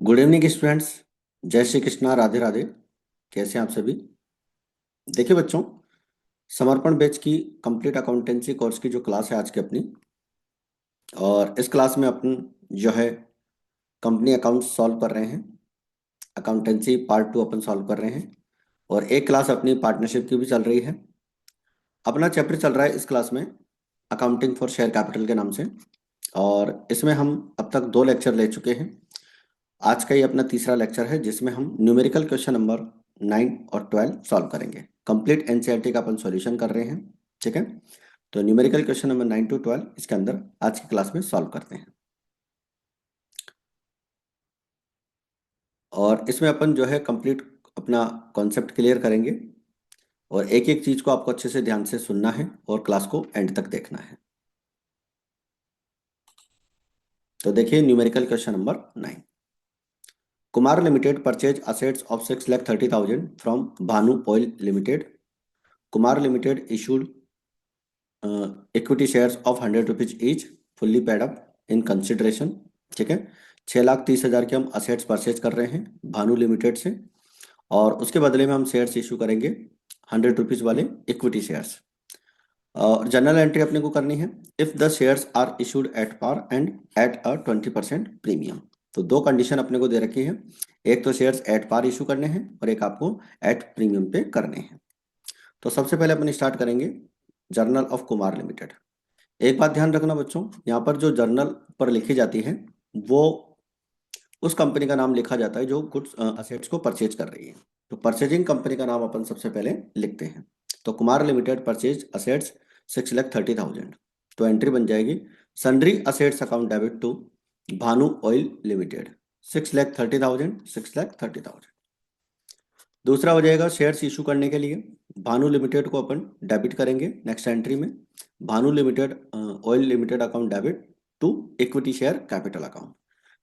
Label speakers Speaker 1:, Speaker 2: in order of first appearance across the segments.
Speaker 1: Good evening students. जय श्री कृष्णा, राधे राधे। कैसे हैं आप सभी? देखिए बच्चों, समर्पण बैच की कंप्लीट अकाउंटेंसी कोर्स की जो क्लास है आज की अपनी, और इस क्लास में अपन जो है कंपनी अकाउंट सॉल्व कर रहे हैं। अकाउंटेंसी पार्ट 2 अपन सॉल्व कर रहे हैं, और एक क्लास अपनी पार्टनरशिप की भी चल रही है। अपना चैप्टर चल रहा है इस क्लास में अकाउंटिंग फॉर शेयर कैपिटल के नाम से, और इसमें हम अब तक 2 लेक्चर ले चुके हैं। आज का ये अपना तीसरा लेक्चर है जिसमें हम न्यूमेरिकल क्वेश्चन नंबर 9 और 12 सॉल्व करेंगे। कंप्लीट एनसीईआरटी का अपन सॉल्यूशन कर रहे हैं, ठीक है। तो न्यूमेरिकल क्वेश्चन नंबर 9 to 12 इसके अंदर आज की क्लास में सॉल्व करते हैं, और इसमें अपन जो है कंप्लीट अपना कॉन्सेप्ट क्लियर करेंगे, और एक एक चीज को आपको अच्छे से ध्यान से सुनना है और क्लास को एंड तक देखना है। तो देखिए numerical question number 9। Kumar limited purchase assets of 6,30,000 from Bhanu oil limited. Kumar limited issued equity shares of 100 rupees each, fully paid up in consideration. ठीक है, 6,30,000 के हम असेट्स परचेज कर रहे हैं भानु लिमिटेड से, और उसके बदले में हम शेयर्स इशू करेंगे 100 रुपीज वाले इक्विटी शेयर्स। और जनरल एंट्री अपने को करनी है, if the shares are issued at par and at a 20% premium. तो 2 कंडीशन अपने को दे रखी है, एक तो शेयर्स एट पार इशू करने हैं और एक आपको एट प्रीमियम पे करने हैं। तो सबसे पहले अपन स्टार्ट करेंगे जर्नल ऑफ कुमार लिमिटेड। एक बात ध्यान रखना बच्चों, यहाँ पर जो जर्नल पर लिखी जाती है वो उस कंपनी का नाम लिखा जाता है जो गुड्स असेट्स को परचेज कर रही है। तो परचेजिंग कंपनी का नाम अपन सबसे पहले लिखते हैं। तो कुमार लिमिटेड परचेज असेट्स 6,30,000, तो एंट्री बन जाएगी sundry assets account debit to Bhanu oil limited 6,30,000, 6,30,000। दूसरा हो जाएगा शेयर्स इशू करने के लिए भानु लिमिटेड को अपन डेबिट करेंगे नेक्स्ट एंट्री में, Bhanu limited oil limited account debit to equity share capital account.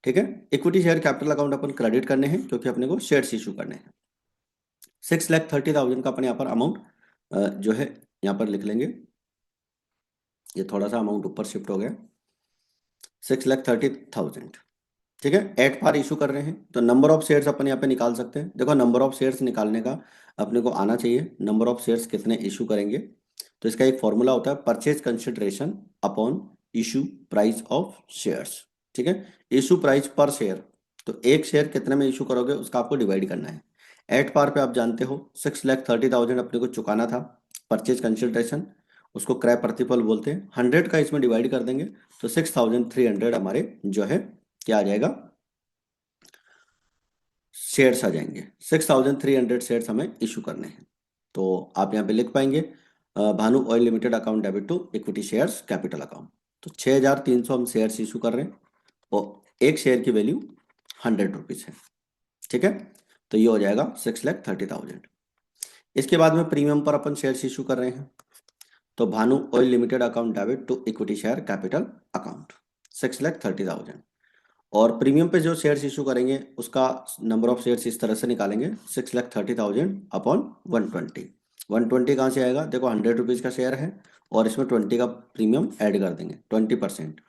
Speaker 1: ठीक है, इक्विटी शेयर कैपिटल अकाउंट अपन क्रेडिट करने हैं क्योंकि अपने को शेयर्स इशू करने हैं। 6,30,000 का अपन यहाँ पर अमाउंट जो है यहाँ पर लिख लेंगे। ये थोड़ा सा अमाउंट ऊपर शिफ्ट हो गया, 6,30,000। ठीक है, एट पार इशू कर रहे हैं तो नंबर ऑफ शेयर्स अपन यहाँ पे निकाल सकते हैं। देखो नंबर ऑफ शेयर्स निकालने का अपने को आना चाहिए, नंबर ऑफ शेयर्स कितने इशू करेंगे। तो इसका एक फॉर्मूला होता है purchase consideration upon issue price of shares. ठीक है, इशू प्राइस पर शेयर, तो एक शेयर कितने में इशू करोगे उसका आपको डिवाइड करना है। एट पार पे आप जानते हो 6,30,000 अपने को चुकाना था परचेज कंसिडरेशन, उसको क्रय प्रतिफल बोलते हैं। 100 का इसमें डिवाइड कर देंगे तो 6,300 हमारे जो है क्या आ जाएगा, शेयर्स आ जाएंगे। 6,300 शेयर्स हमें इशू करने हैं। तो आप यहाँ पे लिख पाएंगे Bhanu oil limited account debit to equity shares capital account. तो 6,300 हम शेयर्स इशू कर रहे हैं, और एक शेयर की वैल्यू 100 रुपीज है। ठीक है, तो ये हो जाएगा 6,30,000। इसके बाद में प्रीमियम पर अपन शेयर्स इशू कर रहे हैं, तो Bhanu oil limited account debit to equity share capital account 6,30,000। और प्रीमियम पे जो शेयर्स इशू करेंगे उसका नंबर ऑफ शेयर्स इस तरह से निकालेंगे 6,30,000 अपॉन 120। 120 कहाँ से आएगा, देखो 100 रुपीज़ का शेयर है और इसमें 20 का प्रीमियम ऐड कर देंगे 20%,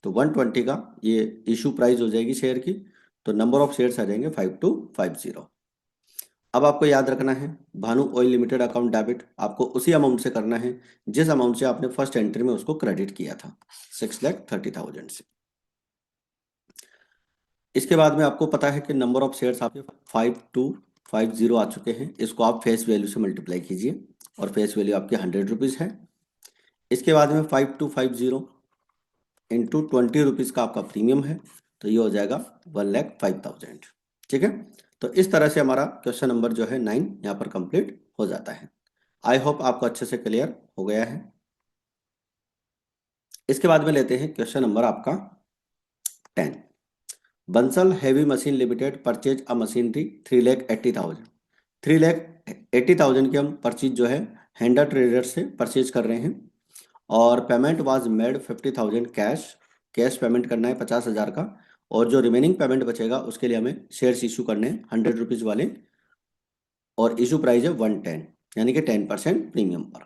Speaker 1: तो 120 का ये इशू प्राइस हो जाएगी शेयर की। तो नंबर ऑफ शेयर्स आ जाएंगे 5250। अब आपको याद रखना है Bhanu oil limited account debit आपको उसी अमाउंट से करना है जिस अमाउंट से आपने फर्स्ट एंट्री में उसको क्रेडिट किया था 6,30,000 से। इसके बाद में आपको पता है कि नंबर ऑफ शेयर्स आपके 5250 आ चुके हैं, इसको आप फेस वैल्यू से मल्टीप्लाई कीजिए, और फेस वैल्यू आपकी 100 रुपीज़ है। इसके बाद में 5250 इंटू 20 रुपीज़ का आपका प्रीमियम है, तो ये हो जाएगा 1,05,000। ठीक है, तो इस तरह से हमारा क्वेश्चन नंबर जो है 9 यहाँ पर कंप्लीट हो जाता है। आई होप आपको अच्छे से क्लियर हो गया है। इसके बाद में लेते हैं क्वेश्चन नंबर आपका 10। Bansal heavy machine limited purchase a machinery 3,80,000। 3,80,000 की हम परचेज जो है हैंडर ट्रेडर से परचेज कर रहे हैं, और payment was made 50,000 cash. Cash payment करना है 50,000 का, और जो रिमेनिंग पेमेंट बचेगा उसके लिए हमें शेयर्स इशू करने हैं 100 रुपीज़ वाले, और इशू प्राइस है 110, यानी कि 10% प्रीमियम पर।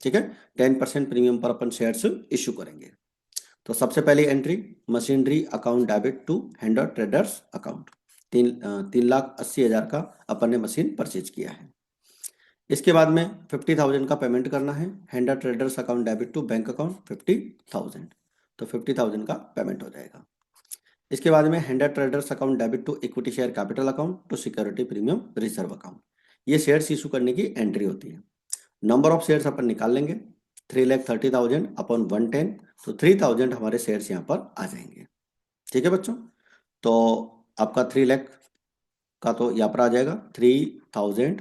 Speaker 1: ठीक है, 10% प्रीमियम पर अपन शेयर्स इशू करेंगे। तो सबसे पहली entry machinery account debit to Hander traders account, 3,80,000 का अपन ने मशीन परचेज किया है। इसके बाद में 50,000 का पेमेंट करना है, Hander traders account debit to bank account 50,000, तो 50,000 का पेमेंट हो जाएगा। इसके बाद में Hander traders account debit to equity share capital account to security premium reserve account, ये शेयर्स इशू करने की एंट्री होती है। नंबर ऑफ शेयर्स अपन निकाल लेंगे, 3,30,000 अपॉन 110, तो 3,000 हमारे शेयर्स यहाँ पर आ जाएंगे। ठीक है बच्चों, तो आपका 3 लाख का तो यहाँ पर आ जाएगा 3,000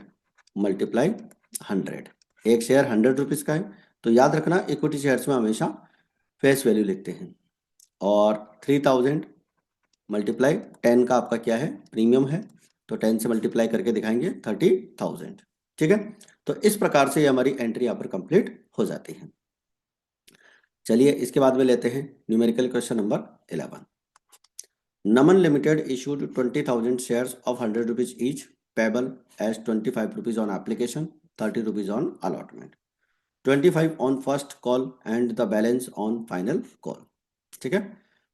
Speaker 1: मल्टीप्लाई 100, एक शेयर 100 रुपीज़ का है, तो याद रखना इक्विटी शेयर्स में हमेशा फेस वैल्यू लिखते हैं। और 3,000 मल्टीप्लाई 10 का आपका क्या है, प्रीमियम है, तो 10 से मल्टीप्लाई करके दिखाएंगे 30,000। ठीक है, तो इस प्रकार से ये हमारी एंट्री यहाँ पर कंप्लीट हो जाती है। चलिए इसके बाद में लेते हैं numerical question number 11। Naman limited issued 20,000 shares of 100 rupees each, payable as 25 rupees on application, 30 rupees on allotment, 25 on first call and the balance on final call। ठीक है,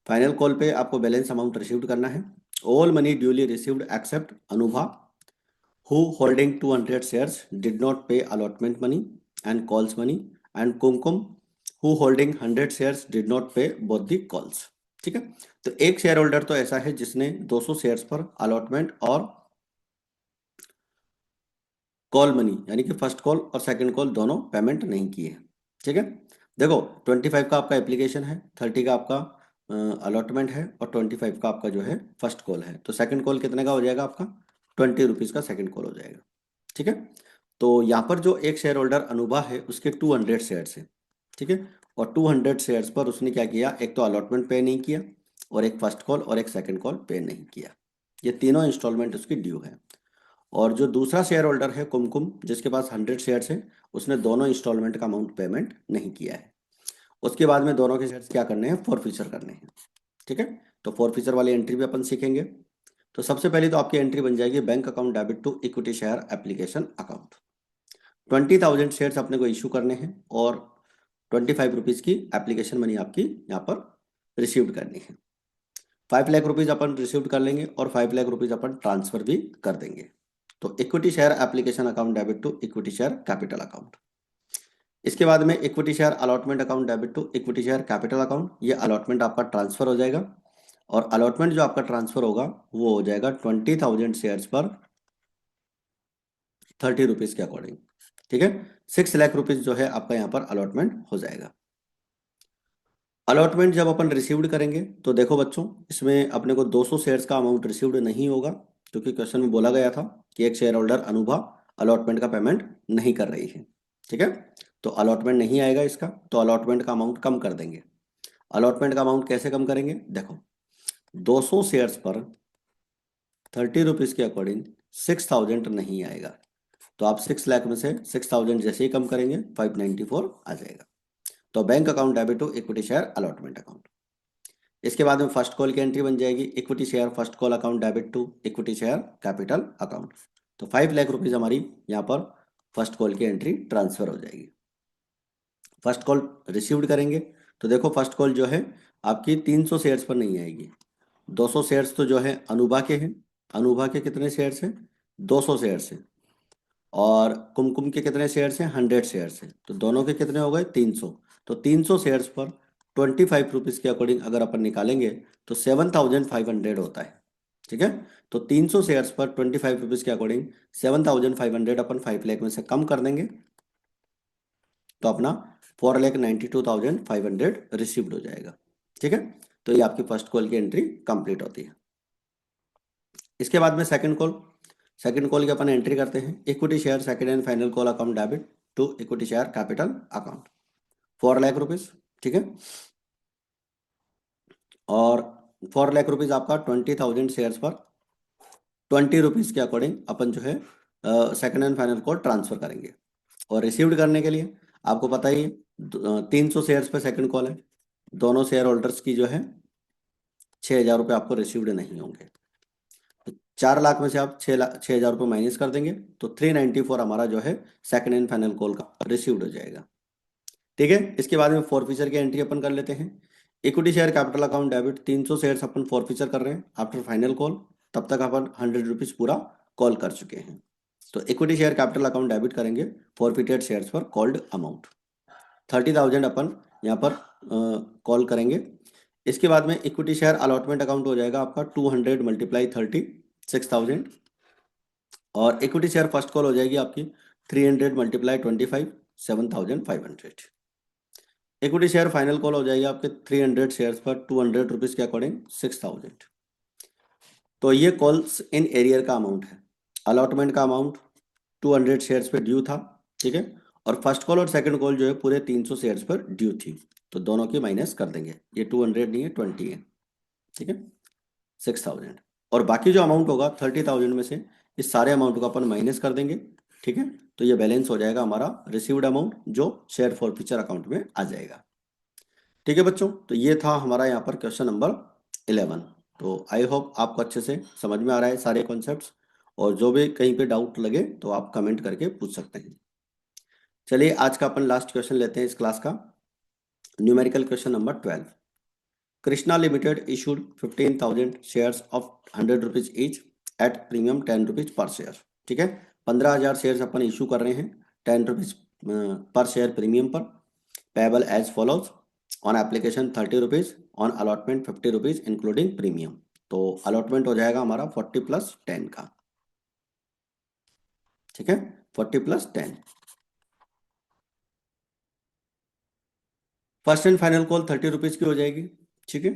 Speaker 1: फाइनल कॉल पे आपको बैलेंस अमाउंट रिसीव्ड करना है। All money duly received accept Anubha who holding 200 shares did not pay allotment money and calls money, and Kumkum who holding 100 shares did not pay both the calls। ठीक है, तो एक share holder तो ऐसा है जिसने 200 शेयर्स पर अलॉटमेंट और कॉल मनी यानी कि फर्स्ट कॉल और सेकंड कॉल दोनों पेमेंट नहीं किए। ठीक है, देखो 25 का आपका एप्लीकेशन है, 30 का आपका अलॉटमेंट है और 25 का आपका जो है फर्स्ट कॉल है, तो सेकंड कॉल कितने का हो जाएगा आपका, 20 रुपीज़ का सेकंड कॉल हो जाएगा। ठीक है, तो यहाँ पर जो एक शेयर होल्डर अनुभा है उसके 200 शेयर्स है। ठीक है, और 200 शेयर्स पर उसने क्या किया, एक तो अलॉटमेंट पे नहीं किया और एक फर्स्ट कॉल और एक सेकंड कॉल पे नहीं किया, ये तीनों इंस्टॉलमेंट उसकी ड्यू है। और जो दूसरा शेयर होल्डर है कुमकुम जिसके पास 100 शेयर्स है, उसने दोनों इंस्टॉलमेंट का अमाउंट पेमेंट नहीं किया है। उसके बाद में दोनों के शेयर्स क्या करने हैं, फॉरफीचर करने हैं। ठीक है, तो फॉरफीचर वाली एंट्री भी अपन सीखेंगे। तो सबसे पहले तो आपकी एंट्री बन जाएगी bank account debit to equity share application account, 20,000 shares अपने को इशू करने हैं और 25 रुपीज़ की एप्लीकेशन मनी आपकी यहाँ पर रिसीव्ड करनी है। 5 लाख रुपीज़ अपन रिसीव्ड कर लेंगे और 5 लाख रुपीज़ अपन ट्रांसफर भी कर देंगे। तो equity share application account debit to equity share capital account. इसके बाद में equity share allotment account debit to equity share capital account, ये अलॉटमेंट आपका ट्रांसफर हो जाएगा और अलॉटमेंट जो आपका ट्रांसफर होगा वो हो जाएगा 20,000 शेयर्स पर 30 रुपीज़ के अकॉर्डिंग। ठीक है, 6 लाख रुपीज़ जो है आपका यहाँ पर अलॉटमेंट हो जाएगा। अलॉटमेंट जब अपन रिसीव्ड करेंगे तो देखो बच्चों, इसमें अपने को 200 शेयर्स का अमाउंट रिसीव्ड नहीं होगा, क्योंकि क्वेश्चन में बोला गया था कि एक शेयर होल्डर अनुभा अलॉटमेंट का पेमेंट नहीं कर रही है। ठीक है, तो अलॉटमेंट नहीं आएगा इसका, तो अलॉटमेंट का अमाउंट कम कर देंगे। अलॉटमेंट का अमाउंट कैसे कम करेंगे, देखो 200 शेयर्स पर 30 रुपीज़ के अकॉर्डिंग 6,000 नहीं आएगा, तो आप 6 लाख में से 6,000 जैसे ही कम करेंगे 594 आ जाएगा। तो bank account debit to equity share allotment account. इसके बाद में फर्स्ट कॉल की एंट्री बन जाएगी equity share first call account debit to equity share capital account, तो 5 लाख रुपीज़ हमारी यहाँ पर फर्स्ट कॉल की एंट्री ट्रांसफर हो जाएगी। फर्स्ट कॉल रिसीव्ड करेंगे तो देखो फर्स्ट कॉल जो है आपकी 300 शेयर्स पर नहीं आएगी, 200 शेयर्स तो जो है अनुभा के हैं, अनुभा के कितने शेयर्स हैं, 200 शेयर्स हैं, और कुमकुम के कितने शेयर्स हैं, 100 शेयर्स हैं, तो दोनों के कितने हो गए 300, तो 300 शेयर्स पर 25 रुपीज़ के अकॉर्डिंग अगर अपन निकालेंगे तो 7,500 होता है। ठीक है, तो 300 शेयर्स पर 25 रुपीज़ के अकॉर्डिंग 7,500 अपन 5 लाख में से कम कर देंगे, तो अपना 4,92,500 रिसीव्ड हो जाएगा। ठीक है, तो ये आपकी फर्स्ट कॉल की एंट्री कंप्लीट होती है। इसके बाद में सेकंड कॉल की अपन एंट्री करते हैं equity share second and final call account debit to equity share capital account 4 lakh rupees. ठीक है, और 4 लाख रुपीज़ आपका 20,000 शेयर्स पर 20 रुपीज़ के अकॉर्डिंग अपन जो है second and final call transfer करेंगे। और रिसीव्ड करने के लिए आपको पता ही 300 शेयर्स पे सेकंड कॉल है, दोनों शेयर होल्डर्स की जो है 6,000 रुपये आपको रिसीव्ड नहीं होंगे, तो 4 लाख में से आप 6,000 रुपये माइनस कर देंगे, तो 394 हमारा जो है सेकंड एंड फाइनल कॉल का रिसीव्ड हो जाएगा। ठीक है, इसके बाद में फॉरफीचर की एंट्री अपन कर लेते हैं equity share capital account debit 300 shares अपन फॉरफीचर कर रहे हैं आफ्टर फाइनल कॉल, तब तक अपन 100 रुपीज पूरा कॉल कर चुके हैं। तो equity share capital account debit करेंगे फॉरफिटेड शेयर्स पर कॉल्ड अमाउंट 30,000 अपन यहाँ पर कॉल करेंगे। इसके बाद में इक्विटी शेयर अलॉटमेंट अकाउंट हो जाएगा आपका 200 मल्टीप्लाई 30 6,000, और इक्विटी शेयर फर्स्ट कॉल हो जाएगी आपकी 300 multiply 25 7,500। Equity share final call हो जाएगी आपके 300 शेयर्स पर 200 रुपीज के अकॉर्डिंग 6,000। तो ये कॉल्स इन एरियर का अमाउंट है। अलॉटमेंट का अमाउंट 200 शेयर्स पे ड्यू था, ठीक है, और फर्स्ट कॉल और सेकंड कॉल जो है पूरे 300 शेयर्स पर ड्यू थी, तो दोनों की माइनस कर देंगे। ये 200 नहीं है 20 है, ठीक है, 6,000। और बाकी जो अमाउंट होगा 30,000 में से इस सारे अमाउंट को अपन माइनस कर देंगे, ठीक है। तो ये बैलेंस हो जाएगा हमारा रिसीव्ड अमाउंट जो शेयर फॉरफीचर अकाउंट में आ जाएगा, ठीक है बच्चों। तो ये था हमारा यहाँ पर क्वेश्चन नंबर 11। तो आई होप आपको अच्छे से समझ में आ रहा है सारे कॉन्सेप्ट्स, और जो भी कहीं पे डाउट लगे तो आप कमेंट करके पूछ सकते हैं। चलिए आज का अपन लास्ट क्वेश्चन लेते हैं इस क्लास का, numerical question number 12। Krishna limited issued 15,000 shares of 100 rupees each at premium 10 rupees per share, ठीक है। 15,000 शेयर्स अपन इशू कर रहे हैं 10 रुपीज पर शेयर प्रीमियम पर, payable as follows on application 30 rupees, on allotment 50 rupees including premium. तो allotment हो जाएगा हमारा 40 + 10 का, ठीक है, 40 + 10। First and final call 30 rupees की हो जाएगी, ठीक है।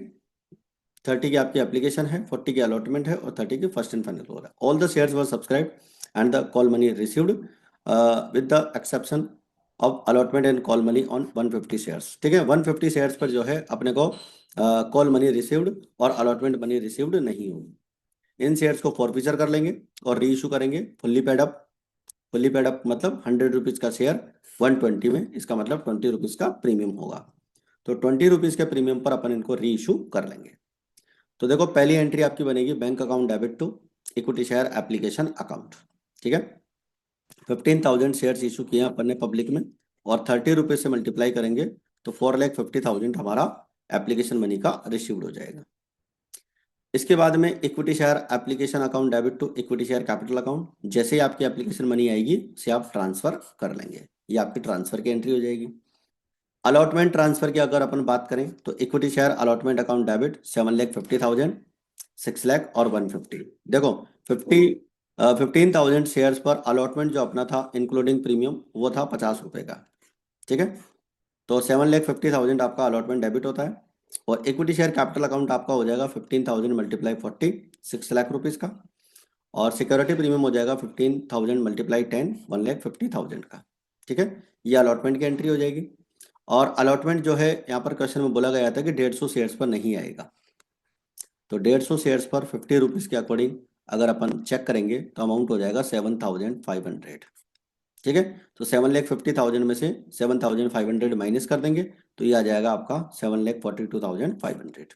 Speaker 1: 30 की आपकी एप्लीकेशन है, 40 की अलॉटमेंट है, और 30 की फर्स्ट एंड फाइनल कॉल है। All the shares were subscribe and the call money received with the exception of allotment and call money on 150 shares, ठीक है। 150 शेयर्स पर जो है अपने को कॉल मनी रिसीव्ड और अलॉटमेंट मनी रिसीव्ड नहीं होगी। इन शेयर्स को फॉरफीचर कर लेंगे और री इशू करेंगे fully paid up. Fully paid up मतलब 100 रुपीज का शेयर 120 में, इसका मतलब 20 रुपीज का प्रीमियम होगा। तो 20 रुपीज के प्रीमियम पर अपन इनको री इशू कर लेंगे। तो देखो पहली एंट्री आपकी बनेगी bank account debit to equity share application account, ठीक है। 15,000 शेयर्स इशू किए अपन ने पब्लिक में, और 30 रुपीज से मल्टीप्लाई करेंगे तो 4,50,000 हमारा एप्लीकेशन मनी का रिसीव्ड हो जाएगा। इसके बाद में equity share application account debit to equity share capital account, जैसे ही आपकी एप्लीकेशन मनी आएगी उसे आप ट्रांसफर कर लेंगे, ये आपकी ट्रांसफर की एंट्री हो जाएगी। अलॉटमेंट ट्रांसफर की अगर अपन बात करें तो equity share allotment account debit 7,50,000, 6 lakh और 150। देखो 15,000 शेयर्स पर अलॉटमेंट जो अपना था इंक्लूडिंग प्रीमियम वो था 50 रुपए का, ठीक है। तो 7,50,000 आपका अलॉटमेंट डेबिट होता है, और इक्विटी शेयर कैपिटल अकाउंट आपका हो जाएगा 15,000 मल्टीप्लाई 40 6 लाख रुपीज़ का, और सिक्योरिटी प्रीमियम हो जाएगा 15,000 मल्टीप्लाई 10 1,50,000 का, ठीक है। ये अलॉटमेंट की एंट्री हो जाएगी। और अलॉटमेंट जो है यहाँ पर क्वेश्चन में बोला गया था कि 150 शेयर्स पर नहीं आएगा, तो 150 शेयर्स पर 50 रुपीज़ के अकॉर्डिंग अगर अपन चेक करेंगे तो अमाउंट हो जाएगा 7,500, ठीक है। तो 7,50,000 में से 7,500 माइनस कर देंगे तो ये आ जाएगा आपका 7,42,500।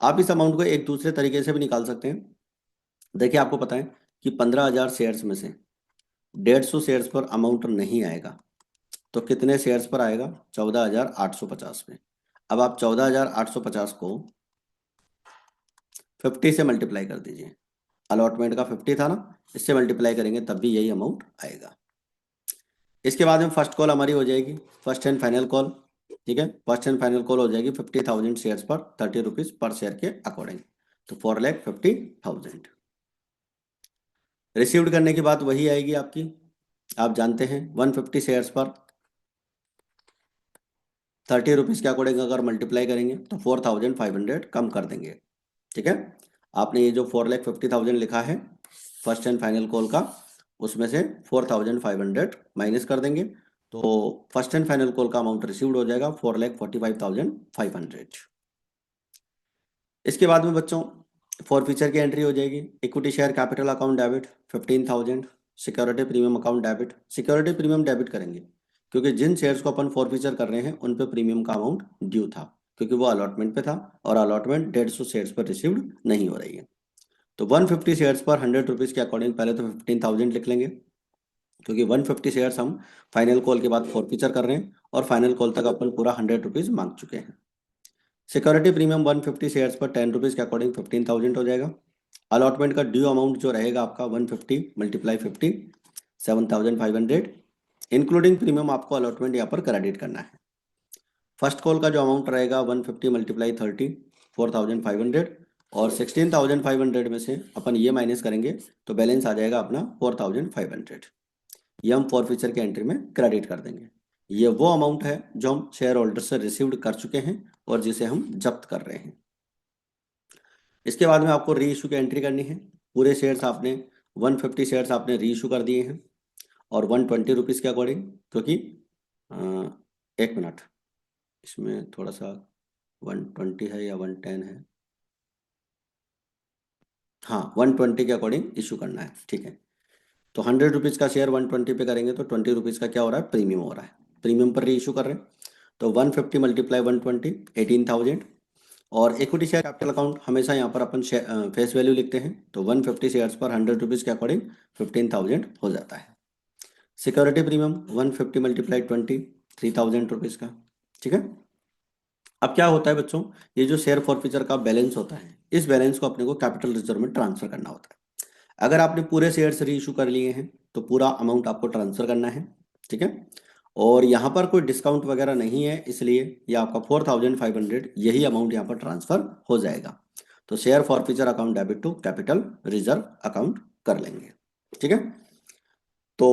Speaker 1: आप इस अमाउंट को एक दूसरे तरीके से भी निकाल सकते हैं। देखिए आपको पता है कि 15,000 शेयर्स में से 150 शेयर्स पर अमाउंट नहीं आएगा, तो कितने शेयर्स पर आएगा? 14,850 में। अब आप 14,850 को 50 से मल्टीप्लाई कर दीजिए, अलॉटमेंट का 50 था ना, इससे मल्टीप्लाई करेंगे तब भी यही अमाउंट आएगा। इसके बाद में फर्स्ट कॉल हमारी हो जाएगी फर्स्ट एंड फाइनल कॉल, ठीक है। फर्स्ट एंड फाइनल कॉल हो जाएगी 50,000 शेयर्स पर 30 रुपीज पर शेयर के अकॉर्डिंग, तो 4,50,000। रिसीव्ड करने की बात वही आएगी आपकी, आप जानते हैं 150 शेयर्स पर 30 रुपीज के अकॉर्डिंग अगर मल्टीप्लाई करेंगे तो 4,500 कम कर देंगे, ठीक है। आपने ये जो 4,50,000 लिखा है फर्स्ट एंड फाइनल कॉल का, उसमें से 4,500 माइनस कर देंगे, तो फर्स्ट एंड फाइनल कॉल का अमाउंट रिसीव्ड हो जाएगा 4,45,500। इसके बाद में बच्चों फॉरफीचर की एंट्री हो जाएगी equity share capital account debit 15,000, security premium account debit. Security premium debit करेंगे क्योंकि जिन शेयर्स को अपन फॉरफीचर कर रहे हैं उन पे प्रीमियम का अमाउंट ड्यू था, क्योंकि वो अलॉटमेंट पे था, और अलॉटमेंट 150 शेयर्स पर रिसीव्ड नहीं हो रही है। तो 150 शेयर्स पर 100 रुपीज़ के अकॉर्डिंग पहले तो 15,000 लिख लेंगे, क्योंकि 150 शेयर्स हम फाइनल कॉल के बाद फॉरफीचर कर रहे हैं, और फाइनल कॉल तक अपन पूरा 100 रुपीज़ मांग चुके हैं। सिक्योरिटी प्रीमियम 150 शेयर्स पर 10 रुपीज़ के अकॉर्डिंग 15,000 हो जाएगा। अलॉटमेंट का ड्यू अमाउंट जो रहेगा आपका 150 मल्टीप्लाई 50 7,500, इंक्लूडिंग प्रीमियम आपको अलॉटमेंट यहाँ पर क्रेडिट करना है। फर्स्ट कॉल का जो अमाउंट रहेगा 150 मल्टीप्लाई 30 4,500, और 16,500 में से अपन ये माइनस करेंगे तो बैलेंस आ जाएगा अपना 4,500। ये हम फॉरफीचर के एंट्री में क्रेडिट कर देंगे। ये वो अमाउंट है जो हम शेयर होल्डर से रिसीव्ड कर चुके हैं और जिसे हम जब्त कर रहे हैं। इसके बाद में आपको री इशू की एंट्री करनी है। पूरे शेयर्स आपने 150 शेयर्स आपने री इशू कर दिए हैं और 120 रुपीज़ के अकॉर्डिंग, क्योंकि एक मिनट, इसमें थोड़ा सा 120 है या 110 है, हाँ 120 के अकॉर्डिंग इशू करना है, ठीक है। तो 100 रुपीज़ का शेयर 120 पे करेंगे तो 20 रुपीज़ का क्या हो रहा है, प्रीमियम हो रहा है। प्रीमियम पर री इशू कर रहे हैं तो 150 मल्टीप्लाई 120 18,000, और इक्विटी शेयर कैपिटल अकाउंट हमेशा यहाँ पर अपन फेस वैल्यू लिखते हैं तो 150 शेयर्स पर 100 रुपीज़ के अकॉर्डिंग 15,000 हो जाता है। सिक्योरिटी प्रीमियम 150 मल्टीप्लाई 20 3,000 रुपीज़ का, ठीक है। अब क्या होता है बच्चों, ये जो शेयर फॉरफीचर का बैलेंस होता है, इस बैलेंस को अपने को कैपिटल रिजर्व में ट्रांसफर करना होता है। अगर आपने पूरे शेयर्स री इशू कर लिए हैं तो पूरा अमाउंट आपको ट्रांसफर करना है, ठीक है। और यहाँ पर कोई डिस्काउंट वगैरह नहीं है, इसलिए ये आपका 4,500 यही अमाउंट यहाँ पर ट्रांसफर हो जाएगा। तो share forfeiture account debit to capital reserve account कर लेंगे, ठीक है। तो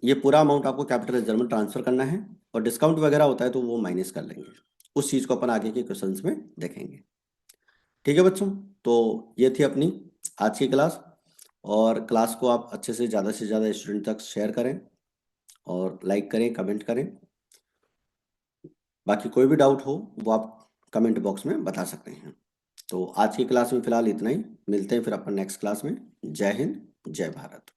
Speaker 1: ये पूरा अमाउंट आपको कैपिटल रिजर्व में ट्रांसफर करना है, और डिस्काउंट वगैरह होता है तो वो माइनस कर लेंगे। उस चीज़ को अपन आगे के क्वेश्चंस में देखेंगे, ठीक है बच्चों। तो ये थी अपनी आज की क्लास, और क्लास को आप अच्छे से ज़्यादा स्टूडेंट तक शेयर करें और लाइक करें, कमेंट करें। बाकी कोई भी डाउट हो वो आप कमेंट बॉक्स में बता सकते हैं। तो आज की क्लास में फ़िलहाल इतना ही, मिलते हैं फिर अपन नेक्स्ट क्लास में। जय हिंद, जय भारत।